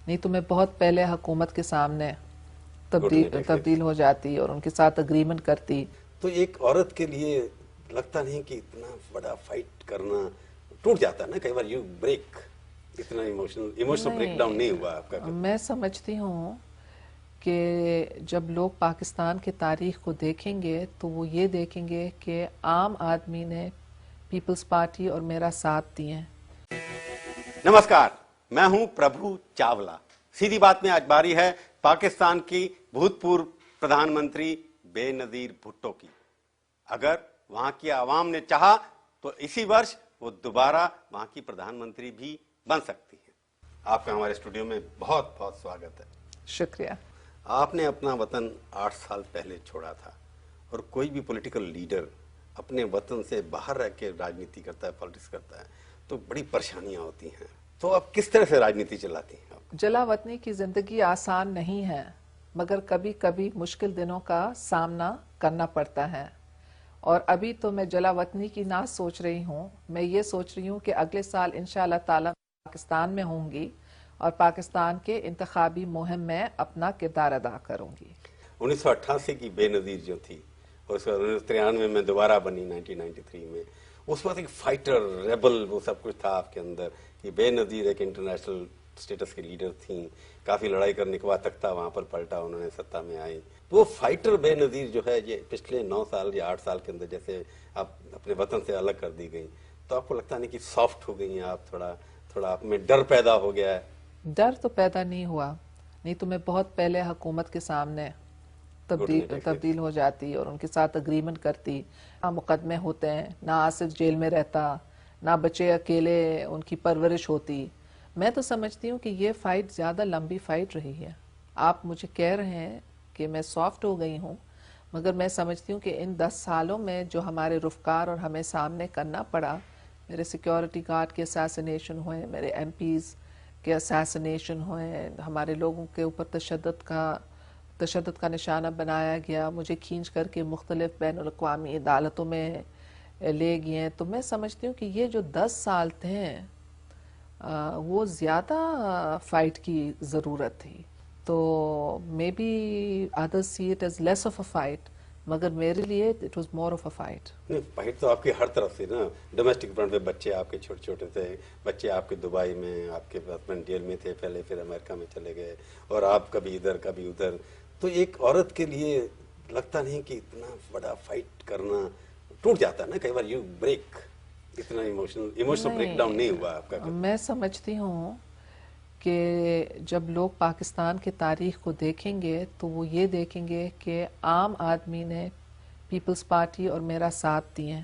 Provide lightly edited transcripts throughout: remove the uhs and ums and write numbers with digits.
نہیں تو میں بہت پہلے حکومت کے سامنے تبدیل ہو جاتی اور ان کے ساتھ اگریمنٹ کرتی. تو ایک عورت کے لیے لگتا نہیں کہ اتنا بڑا فائٹ کرنا ٹوٹ جاتا ہے نا کئی بار، یو بریک، اتنا ایموشنل بریک ڈاؤن نہیں ہوا آپ کا؟ میں سمجھتی ہوں کہ جب لوگ پاکستان کی تاریخ کو دیکھیں گے تو وہ یہ دیکھیں گے کہ عام آدمی نے پیپلز پارٹی اور میرا ساتھ دیے. نمسکار، میں ہوں پربھو چاولہ. سیدھی بات میں آج باری ہے پاکستان کی بھوتپورو پردھان منتری بے نظیر بھٹو کی. اگر وہاں کی عوام نے چاہا تو اسی ورش وہ دوبارہ وہاں کی پردھان منتری بھی بن سکتی ہیں. آپ کا ہمارے اسٹوڈیو میں بہت بہت سواگت ہے. شکریہ. آپ نے اپنا وطن 8 سال پہلے چھوڑا تھا، اور کوئی بھی پولیٹیکل لیڈر اپنے وطن سے باہر رہ کے راجنیتی کرتا ہے، پالیٹکس کرتا ہے، تو بڑی پریشانیاں ہوتی ہیں. تو آپ کس طرح سے راجنیتی چلاتی ہیں؟ جلا وطنی کی زندگی آسان نہیں ہے، مگر کبھی کبھی مشکل دنوں کا سامنا کرنا پڑتا ہے. اور ابھی تو میں جلا وطنی کی نہ سوچ رہی ہوں، میں یہ سوچ رہی ہوں کہ اگلے سال انشاءاللہ تعالی پاکستان میں ہوں گی اور پاکستان کے انتخابی مہم میں اپنا کردار ادا کروں گی. 1988 کی بے نظیر جو تھی، اور اس کے بعد 1993 میں دوبارہ بنی 1993 میں، اس وقت ایک فائٹر، ریبل، وہ سب کچھ تھا آپ کے اندر کہ بے نظیر ایک انٹرنیشنل سٹیٹس کے لیڈر تھیں. کافی لڑائی کرنے کے بعد تختہ وہاں پر پلٹا، انہوں نے سطح میں آئی. وہ فائٹر بے نظیر جو ہے یہ پچھلے 9 سال یا 8 سال کے اندر جیسے آپ اپنے وطن سے الگ کر دی گئی، تو آپ کو لگتا نہیں کہ سافٹ ہو گئی ہیں آپ؟ تھوڑا آپ میں ڈر پیدا ہو گیا ہے؟ ڈر تو پیدا نہیں ہوا، نہیں تو میں بہت پہلے حکومت کے سامنے تبدیل ہو جاتی اور ان کے ساتھ اگریمنٹ کرتی. مقدمے ہوتے ہیں، نہ آصف جیل میں رہتا، نہ بچے اکیلے ان کی پرورش ہوتی. میں تو سمجھتی ہوں کہ یہ فائٹ زیادہ لمبی فائٹ رہی ہے. آپ مجھے کہہ رہے ہیں کہ میں سافٹ ہو گئی ہوں، مگر میں سمجھتی ہوں کہ ان 10 سالوں میں جو ہمارے رفقار اور ہمیں سامنے کرنا پڑا، میرے سیکیورٹی گارڈ کے اسیسینیشن ہوئے، میرے ایم پیز کے اسیسینیشن ہوئے، ہمارے لوگوں کے اوپر تشدد کا نشانہ بنایا گیا، مجھے کھینچ کر کے مختلف بین الاقوامی عدالتوں میں لے گئے. تو میں سمجھتی ہوں کہ یہ جو 10 سال تھے وہ زیادہ فائٹ کی ضرورت تھی. تو may be others see it as less of a fight, مگر میرے لیے it was more of a fight. نہیں، فائٹ تو آپ کی ہر طرف سے نا. ڈومیسٹک فرنٹ پہ بچے آپ کے چھوٹے چھوٹے تھے، بچے آپ کے دبئی میں، آپ کے ہسبینڈ جیل میں تھے پہلے، پھر امریکہ میں چلے گئے، اور آپ کبھی ادھر کبھی ادھر. تو ایک عورت کے لیے لگتا نہیں کہ اتنا بڑا فائٹ کرنا ٹوٹ جاتا ہے نا کئی بار، یو بریک، اتنا ایموشنل بریک ڈاؤن نہیں ہوا آپ کا؟ میں سمجھتی ہوں کہ جب لوگ پاکستان کی تاریخ کو دیکھیں گے تو وہ یہ دیکھیں گے کہ عام آدمی نے پیپلز پارٹی اور میرا ساتھ دیے،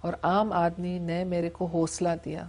اور عام آدمی نے میرے کو حوصلہ دیا،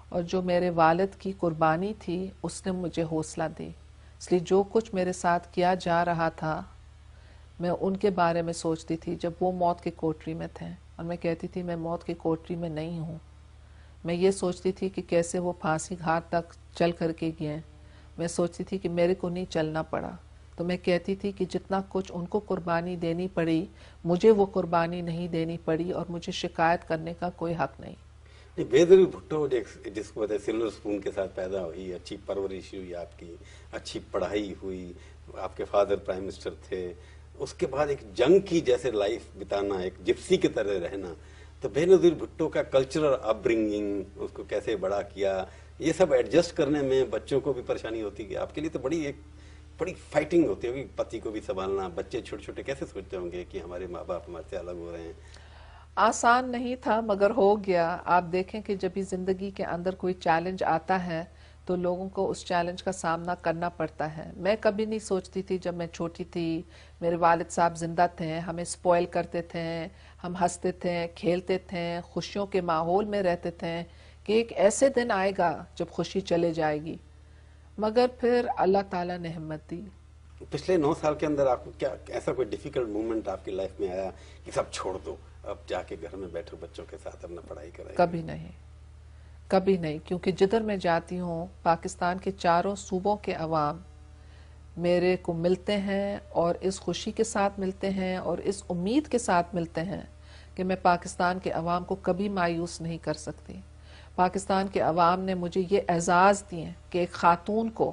اور جو میرے والد کی قربانی تھی اس نے مجھے حوصلہ دی. اس لیے جو کچھ میرے ساتھ کیا جا رہا تھا میں ان کے بارے میں سوچتی تھی جب وہ موت کی کوٹری میں تھے، اور میں کہتی تھی میں موت کی کوٹری میں نہیں ہوں. میں یہ سوچتی تھی کہ کیسے وہ پھانسی گھاٹ تک چل کر کے گئے. میں سوچتی تھی کہ میرے کو نہیں چلنا پڑا. تو میں کہتی تھی کہ جتنا کچھ ان کو قربانی دینی پڑی مجھے وہ قربانی نہیں دینی پڑی، اور مجھے شکایت کرنے کا کوئی حق نہیں. بے نظیر بھٹو جس کو سلور سپون کے ساتھ پیدا ہوئی، اچھی پرورش ہوئی، آپ کی اچھی پڑھائی ہوئی، آپ کے فادر پرائم منسٹر تھے، اس کے بعد ایک جنگ کی جیسے لائف بتانا، ایک جپسی کی طرح رہنا. تو بے نظیر بھٹو کا کلچرل اپ برنگنگ، اس کو کیسے بڑا کیا، یہ سب ایڈجسٹ کرنے میں بچوں کو بھی پریشانی ہوتی ہے. آپ کے لیے تو بڑی فائٹنگ ہوتی ہوگی، پتی کو بھی سنبھالنا، بچے چھوٹے چھوٹے کیسے سوچتے ہوں گے کہ ہمارے ماں باپ ہمارے سے الگ ہو رہے ہیں؟ آسان نہیں تھا مگر ہو گیا. آپ دیکھیں کہ جب بھی زندگی کے اندر کوئی چیلنج آتا ہے تو لوگوں کو اس چیلنج کا سامنا کرنا پڑتا ہے. میں کبھی نہیں سوچتی تھی جب میں چھوٹی تھی، میرے والد صاحب زندہ تھے، ہمیں سپوائل کرتے تھے، ہم ہنستے تھے، کھیلتے تھے، خوشیوں کے ماحول میں رہتے تھے، کہ ایک ایسے دن آئے گا جب خوشی چلے جائے گی. مگر پھر اللہ تعالیٰ نے ہمت دی. پچھلے 9 سال کے اندر آپ کو کیا ایسا کوئی ڈیفیکلٹ مومنٹ آپ کی لائف میں آیا کہ سب چھوڑ دو، اب جا کے گھر میں بیٹھو بچوں کے ساتھ اپنا پڑھائی کرائیں؟ کبھی نہیں، کبھی نہیں. کیونکہ جدھر میں جاتی ہوں پاکستان کے چاروں صوبوں کے عوام میرے کو ملتے ہیں، اور اس خوشی کے ساتھ ملتے ہیں اور اس امید کے ساتھ ملتے ہیں کہ میں پاکستان کے عوام کو کبھی مایوس نہیں کر سکتی. پاکستان کے عوام نے مجھے یہ اعزاز دیے کہ ایک خاتون کو